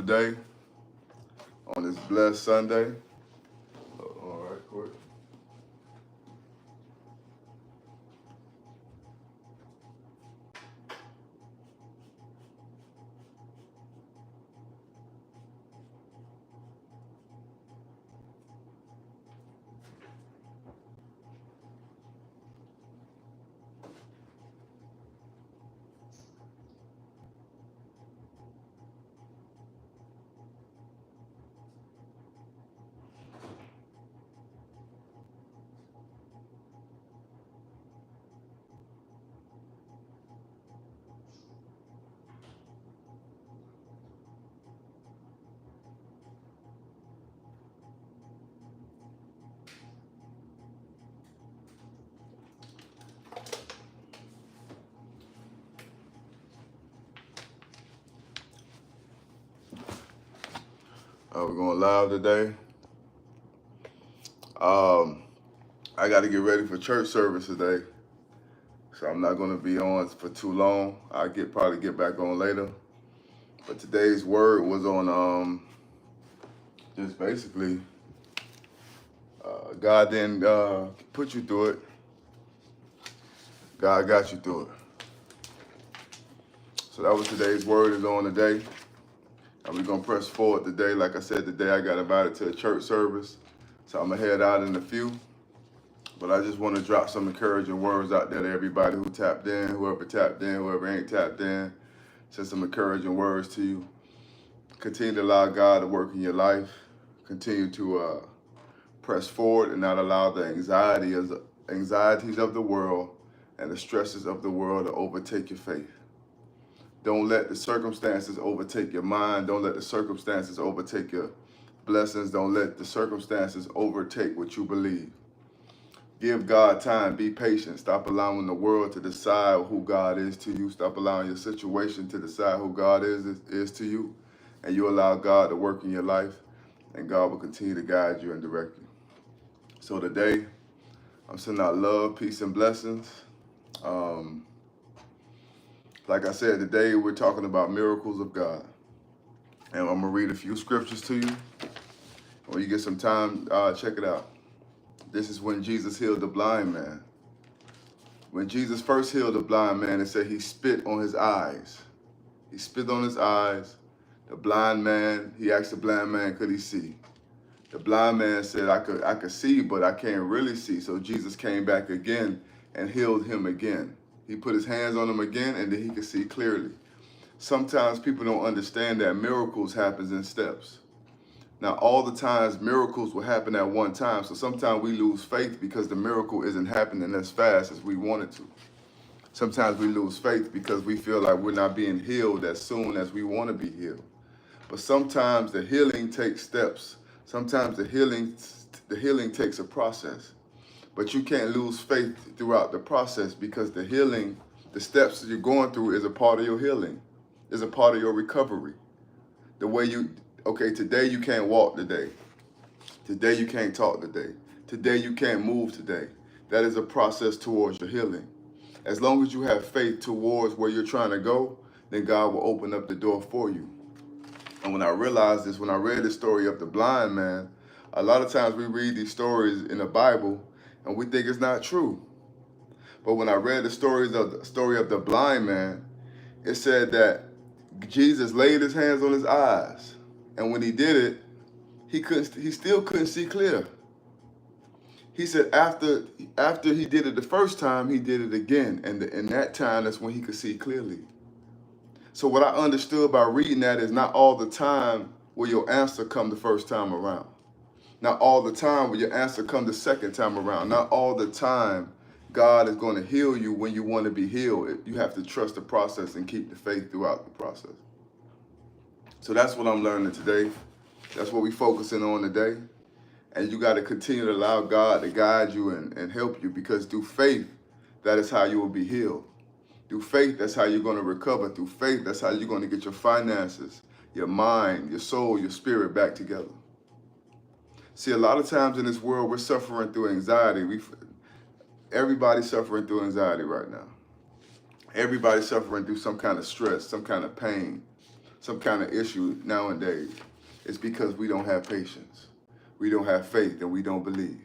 day on this blessed Sunday. All right, quick. We're going live today. I got to get ready for church service today, so I'm not going to be on for too long. I'll probably get back on later. But today's word was on just basically God didn't put you through it. God got you through it. So that was today's word is on today. And we're going to press forward today. Like I said, today I got invited to a church service. So I'm going to head out in a few. But I just want to drop some encouraging words out there to everybody who tapped in, whoever ain't tapped in. Send some encouraging words to you. Continue to allow God to work in your life. Continue to press forward and not allow the anxieties of the world and the stresses of the world to overtake your faith. Don't let the circumstances overtake your mind. Don't let the circumstances overtake your blessings. Don't let the circumstances overtake what you believe. Give God time. Be patient. Stop allowing the world to decide who God is to you. Stop allowing your situation to decide who God is to you. And you allow God to work in your life, and God will continue to guide you and direct you. So today, I'm sending out love, peace, and blessings. Like I said, today we're talking about miracles of God. And I'm going to read a few scriptures to you. When you get some time, check it out. This is when Jesus healed the blind man. When Jesus first healed the blind man, it said he spit on his eyes. He spit on his eyes. The blind man, he asked the blind man, could he see? The blind man said, I could see, but I can't really see. So Jesus came back again and healed him again. He put his hands on him again, and then he could see clearly. Sometimes people don't understand that miracles happen in steps. Now, all the times miracles will happen at one time. So sometimes we lose faith because the miracle isn't happening as fast as we want it to. Sometimes we lose faith because we feel like we're not being healed as soon as we want to be healed. But sometimes the healing takes steps. Sometimes the healing takes a process. But you can't lose faith throughout the process because the healing, the steps that you're going through is a part of your healing, is a part of your recovery. The way today you can't walk today. Today you can't talk today. Today you can't move today. That is a process towards your healing. As long as you have faith towards where you're trying to go, then God will open up the door for you. And when I realized this, when I read the story of the blind man, a lot of times we read these stories in the Bible and we think it's not true. But when I read the story of the blind man, it said that Jesus laid his hands on his eyes. And when he did it, he still couldn't see clear. He said after he did it the first time, he did it again. And in that time, that's when he could see clearly. So what I understood by reading that is not all the time will your answer come the first time around. Not all the time will your answer come the second time around. Not all the time God is going to heal you when you want to be healed. You have to trust the process and keep the faith throughout the process. So that's what I'm learning today. That's what we're focusing on today. And you got to continue to allow God to guide you and help you, because through faith, that is how you will be healed. Through faith, that's how you're going to recover. Through faith, that's how you're going to get your finances, your mind, your soul, your spirit back together. See, a lot of times in this world, we're suffering through anxiety. Everybody's suffering through anxiety right now. Everybody's suffering through some kind of stress, some kind of pain. some kind of issue nowadays, it's because we don't have patience. We don't have faith, and we don't believe.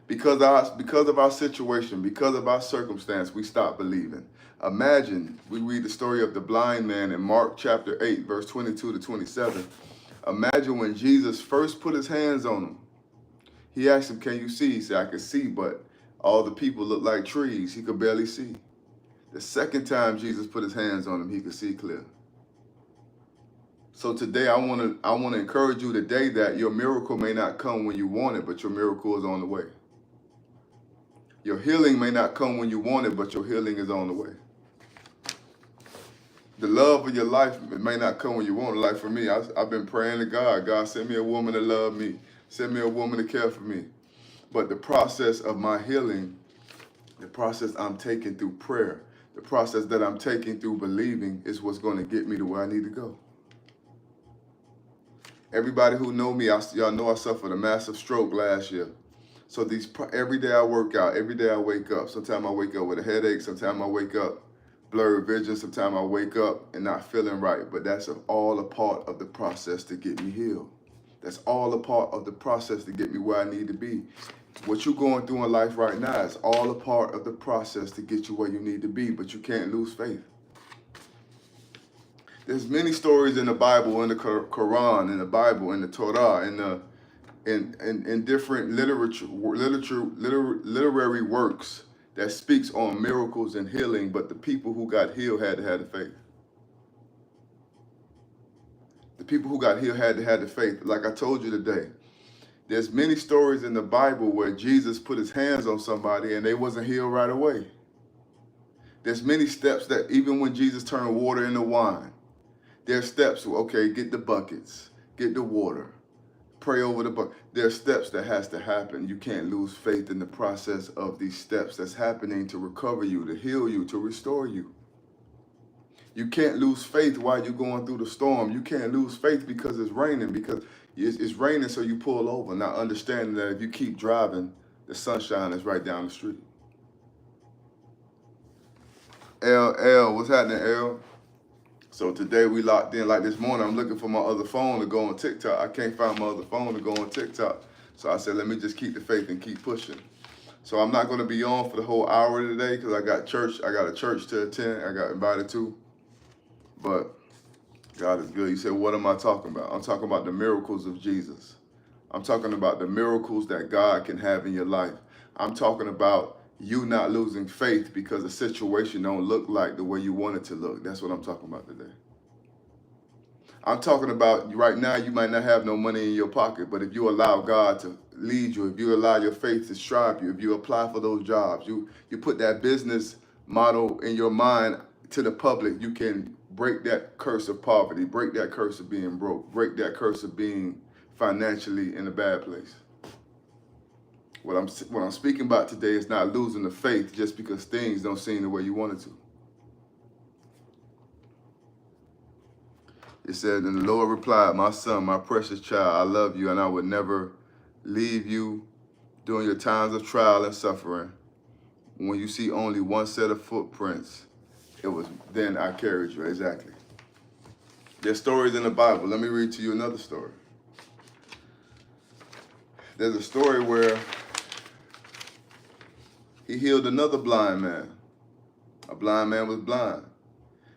Because of our situation, because of our circumstance, we stop believing. Imagine, we read the story of the blind man in Mark chapter 8, verse 22 to 27. Imagine when Jesus first put his hands on him. He asked him, can you see? He said, I can see, but all the people look like trees. He could barely see. The second time Jesus put his hands on him, he could see clear. So today I want to encourage you today that your miracle may not come when you want it, but your miracle is on the way. Your healing may not come when you want it, but your healing is on the way. The love of your life, it may not come when you want it. Like for me, I've been praying to God. God, send me a woman to love me. Send me a woman to care for me. But the process of my healing, the process I'm taking through prayer, the process that I'm taking through believing is what's going to get me to where I need to go. Everybody who know me, y'all know I suffered a massive stroke last year. So every day I work out, every day I wake up. Sometimes I wake up with a headache. Sometimes I wake up blurred vision. Sometimes I wake up and not feeling right. But that's all a part of the process to get me healed. That's all a part of the process to get me where I need to be. What you're going through in life right now is all a part of the process to get you where you need to be, but you can't lose faith. There's many stories in the Bible, in the Quran, in the Bible, in the Torah, in different literary works that speaks on miracles and healing, but the people who got healed had to have the faith. The people who got healed had to have the faith. Like I told you today, there's many stories in the Bible where Jesus put his hands on somebody and they wasn't healed right away. There's many steps that even when Jesus turned water into wine, there's steps. Okay, get the buckets, get the water, pray over the bucket. There's steps that has to happen. You can't lose faith in the process of these steps that's happening to recover you, to heal you, to restore you. You can't lose faith while you're going through the storm. You can't lose faith because it's raining, because it's raining, so you pull over, not understanding that if you keep driving, the sunshine is right down the street. L, what's happening, L? So today we locked in. Like this morning, I'm looking for my other phone to go on TikTok. I can't find my other phone to go on TikTok. So I said, let me just keep the faith and keep pushing. So I'm not going to be on for the whole hour today because I got church. I got a church to attend. I got invited to. But God is good. You said, what am I talking about? I'm talking about the miracles of Jesus. I'm talking about the miracles that God can have in your life. I'm talking about you not losing faith because the situation don't look like the way you want it to look. That's what I'm talking about today. I'm talking about right now, you might not have no money in your pocket, but if you allow God to lead you, if you allow your faith to strive you, if you apply for those jobs, you put that business model in your mind to the public, you can break that curse of poverty, break that curse of being broke, break that curse of being financially in a bad place. What I'm speaking about today is not losing the faith just because things don't seem the way you want it to. It said, and the Lord replied, my son, my precious child, I love you and I would never leave you during your times of trial and suffering. When you see only one set of footprints, it was then I carried you. Exactly. There's stories in the Bible. Let me read to you another story. There's a story where he healed another blind man. A blind man was blind.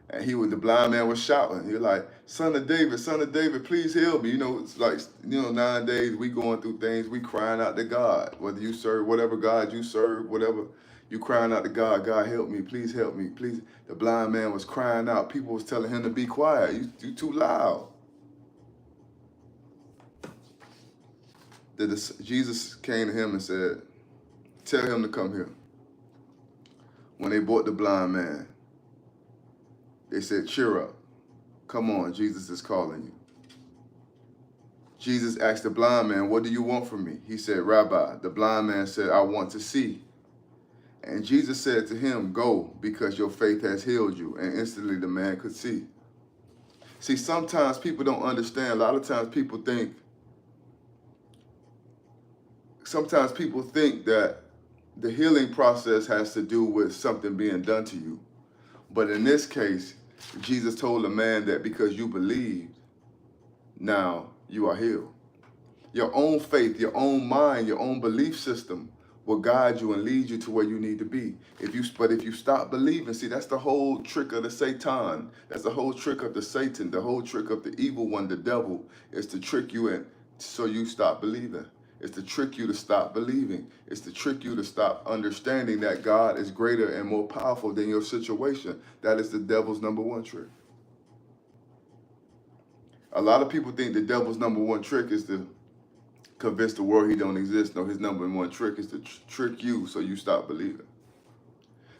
And the blind man was shouting. He was like, son of David, please heal me. You know, it's like, nowadays we going through things, we crying out to God. Whether you serve, whatever God you serve, whatever, you crying out to God, God help me, please help me, please. The blind man was crying out. People was telling him to be quiet. You too loud. Jesus came to him and said, tell him to come here. When they brought the blind man, they said, cheer up. Come on, Jesus is calling you. Jesus asked the blind man, what do you want from me? He said, Rabbi. The blind man said, I want to see. And Jesus said to him, go, because your faith has healed you. And instantly the man could see. See, sometimes people don't understand. A lot of times people think that the healing process has to do with something being done to you. But in this case, Jesus told a man that because you believed, now you are healed. Your own faith, your own mind, your own belief system will guide you and lead you to where you need to be. But if you stop believing, see, that's the whole trick of the Satan. That's the whole trick of the Satan. The whole trick of the evil one, the devil, is to trick you in so you stop believing. It's to trick you to stop believing. It's to trick you to stop understanding that God is greater and more powerful than your situation. That is the devil's number one trick. A lot of people think the devil's number one trick is to convince the world he don't exist. No, his number one trick is to trick you so you stop believing.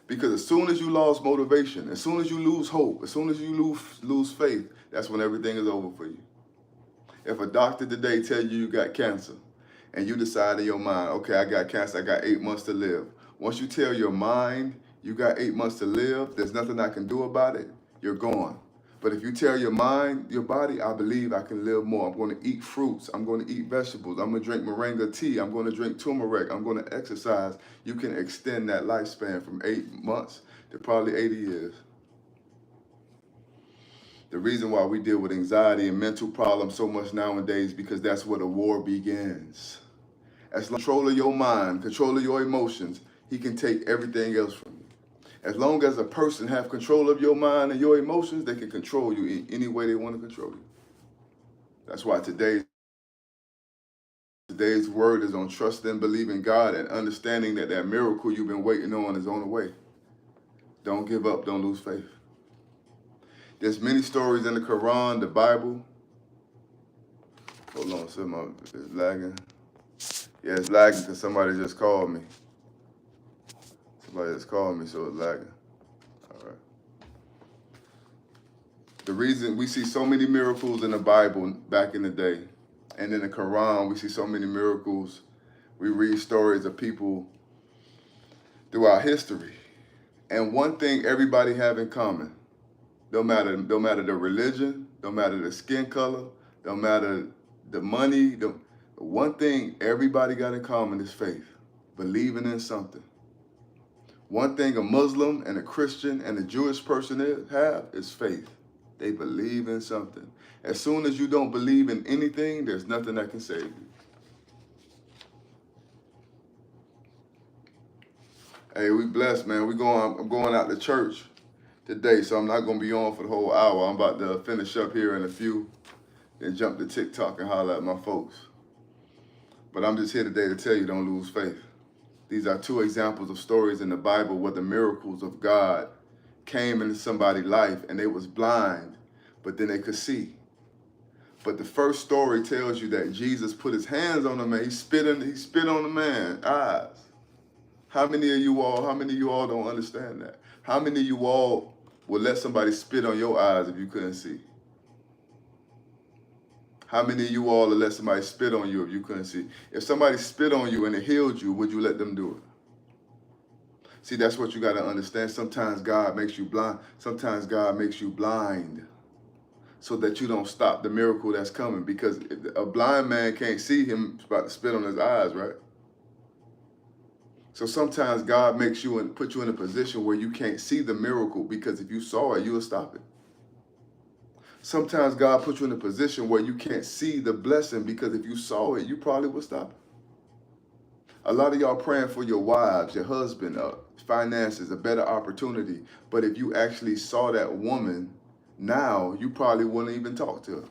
Because as soon as you lost motivation, as soon as you lose hope, as soon as you lose faith, that's when everything is over for you. If a doctor today tell you got cancer, and you decide in your mind, okay, I got cancer, I got 8 months to live. Once you tell your mind you got 8 months to live, there's nothing I can do about it, you're gone. But if you tell your mind, your body, I believe I can live more. I'm going to eat fruits. I'm going to eat vegetables. I'm going to drink moringa tea. I'm going to drink turmeric. I'm going to exercise. You can extend that lifespan from 8 months to probably 80 years. The reason why we deal with anxiety and mental problems so much nowadays because that's where the war begins. As long as control of your mind, control of your emotions, he can take everything else from you. As long as a person have control of your mind and your emotions, they can control you in any way they want to control you. That's why today's word is on trust and believe in God and understanding that that miracle you've been waiting on is on the way. Don't give up, don't lose faith. There's many stories in the Quran, the Bible. Hold on, it's lagging. Yeah, it's lagging because somebody just called me. Somebody just called me, so it's lagging. All right. The reason we see so many miracles in the Bible back in the day, and in the Quran, we see so many miracles. We read stories of people throughout history. And one thing everybody have in common, no matter the religion, no matter the skin color, no matter the money, the one thing everybody got in common is faith, believing in something. One thing a Muslim and a Christian and a Jewish person have is faith. They believe in something. As soon as you don't believe in anything, there's nothing that can save you. Hey, we blessed, man. I'm going out to church today, so I'm not going to be on for the whole hour. I'm about to finish up here in a few, then jump to TikTok and holler at my folks. But I'm just here today to tell you, don't lose faith. These are two examples of stories in the Bible where the miracles of God came into somebody's life and they was blind, but then they could see. But the first story tells you that Jesus put his hands on the man. He spit on the man's eyes. How many of you all don't understand that? How many of you all would let somebody spit on your eyes if you couldn't see? How many of you all would let somebody spit on you if you couldn't see? If somebody spit on you and it healed you, would you let them do it? See, that's what you got to understand. Sometimes God makes you blind. Sometimes God makes you blind so that you don't stop the miracle that's coming. Because a blind man can't see him about to spit on his eyes, right? So sometimes God makes you and put you in a position where you can't see the miracle because if you saw it, you would stop it. Sometimes God puts you in a position where you can't see the blessing because if you saw it, you probably would stop it. A lot of y'all praying for your wives, your husband, finances, a better opportunity. But if you actually saw that woman now, you probably wouldn't even talk to her.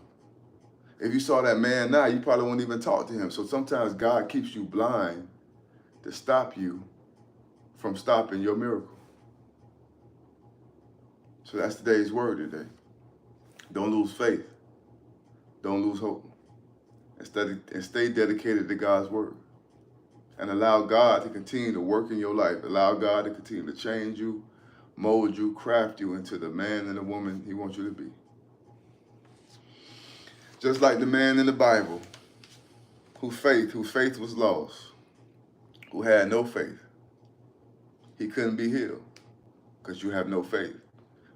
If you saw that man now, you probably wouldn't even talk to him. So sometimes God keeps you blind to stop you from stopping your miracle. So that's today's word today. Don't lose faith. Don't lose hope. And stay dedicated to God's word. And allow God to continue to work in your life. Allow God to continue to change you, mold you, craft you into the man and the woman he wants you to be. Just like the man in the Bible, whose faith was lost, who had no faith. He couldn't be healed because you have no faith.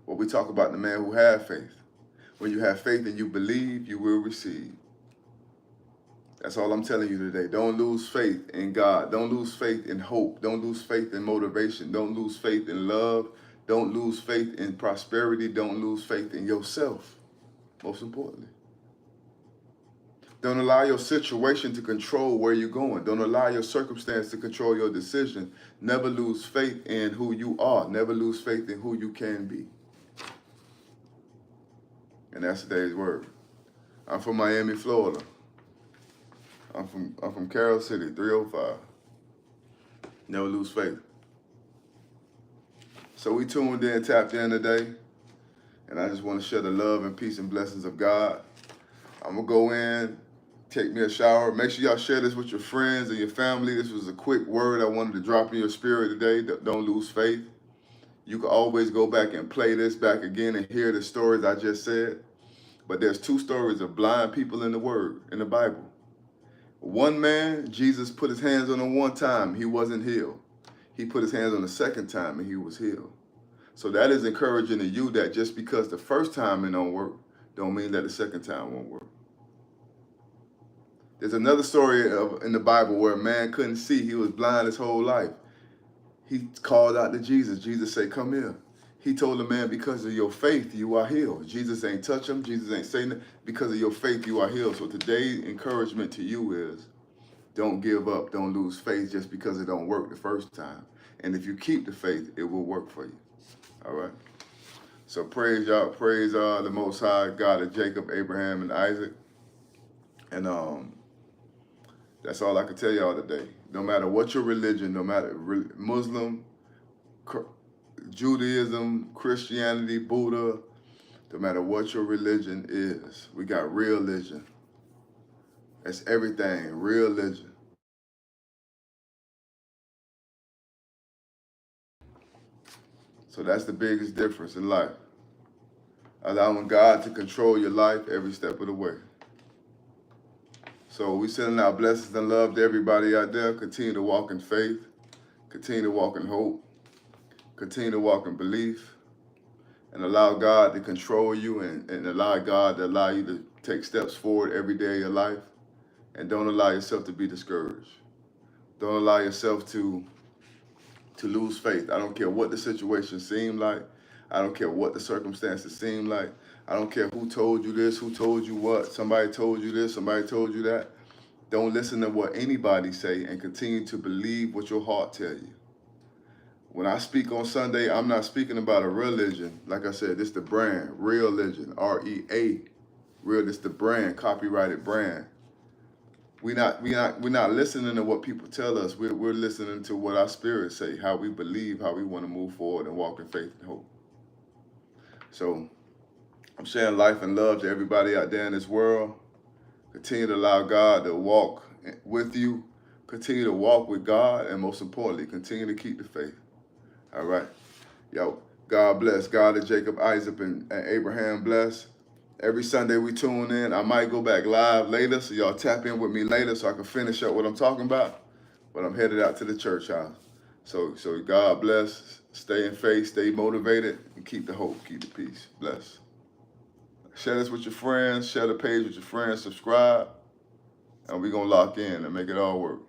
Well, we talk about the man who had faith. When you have faith and you believe, you will receive. That's all I'm telling you today. Don't lose faith in God. Don't lose faith in hope. Don't lose faith in motivation. Don't lose faith in love. Don't lose faith in prosperity. Don't lose faith in yourself, most importantly. Don't allow your situation to control where you're going. Don't allow your circumstance to control your decision. Never lose faith in who you are. Never lose faith in who you can be. And that's today's word. I'm from Miami, Florida. I'm from Carroll City, 305. Never lose faith. So we tuned in, tapped in today, and I just want to share the love and peace and blessings of God. I'm gonna go in, take me a shower. Make sure y'all share this with your friends and your family. This was a quick word I wanted to drop in your spirit today. Don't lose faith. You can always go back and play this back again and hear the stories I just said. But there's 2 stories of blind people in the Word, in the Bible. One man, Jesus put his hands on him one time, he wasn't healed. He put his hands on the second time and he was healed. So that is encouraging to you that just because the first time it don't work, don't mean that the second time won't work. There's another story in the Bible where a man couldn't see. He was blind his whole life. He called out to Jesus. Jesus said, come here. He told the man, because of your faith, you are healed. Jesus ain't touch him. Jesus ain't saying that. Because of your faith, you are healed. So today's encouragement to you is, don't give up. Don't lose faith just because it don't work the first time. And if you keep the faith, it will work for you. All right? So praise y'all. Praise the Most High God of Jacob, Abraham, and Isaac. And that's all I can tell y'all today. No matter what your religion, no matter Muslim, Judaism, Christianity, Buddha, no matter what your religion is, we got REALIGION. That's everything, REALIGIon. So that's the biggest difference in life. Allowing God to control your life every step of the way. So we sending out blessings and love to everybody out there. Continue to walk in faith. Continue to walk in hope. Continue to walk in belief. And allow God to control you and allow God to allow you to take steps forward every day of your life. And don't allow yourself to be discouraged. Don't allow yourself to lose faith. I don't care what the situation seemed like. I don't care what the circumstances seem like. I don't care who told you this, who told you what. Somebody told you this, somebody told you that. Don't listen to what anybody say and continue to believe what your heart tell you. When I speak on Sunday, I'm not speaking about a religion. Like I said, this the brand, REALIGIon, R-E-A. Real, this the brand, copyrighted brand. We're not listening to what people tell us. We're listening to what our spirits say, how we believe, how we want to move forward and walk in faith and hope. So I'm sharing life and love to everybody out there in this world. Continue to allow God to walk with you. Continue to walk with God. And most importantly, continue to keep the faith. All right. Yo, God bless. God of Jacob, Isaac, and Abraham bless. Every Sunday we tune in. I might go back live later, so y'all tap in with me later so I can finish up what I'm talking about. But I'm headed out to the church house. So God bless. Stay in faith, stay motivated, and keep the hope, keep the peace. Bless. Share this with your friends. Share the page with your friends. Subscribe. And we're going to lock in and make it all work.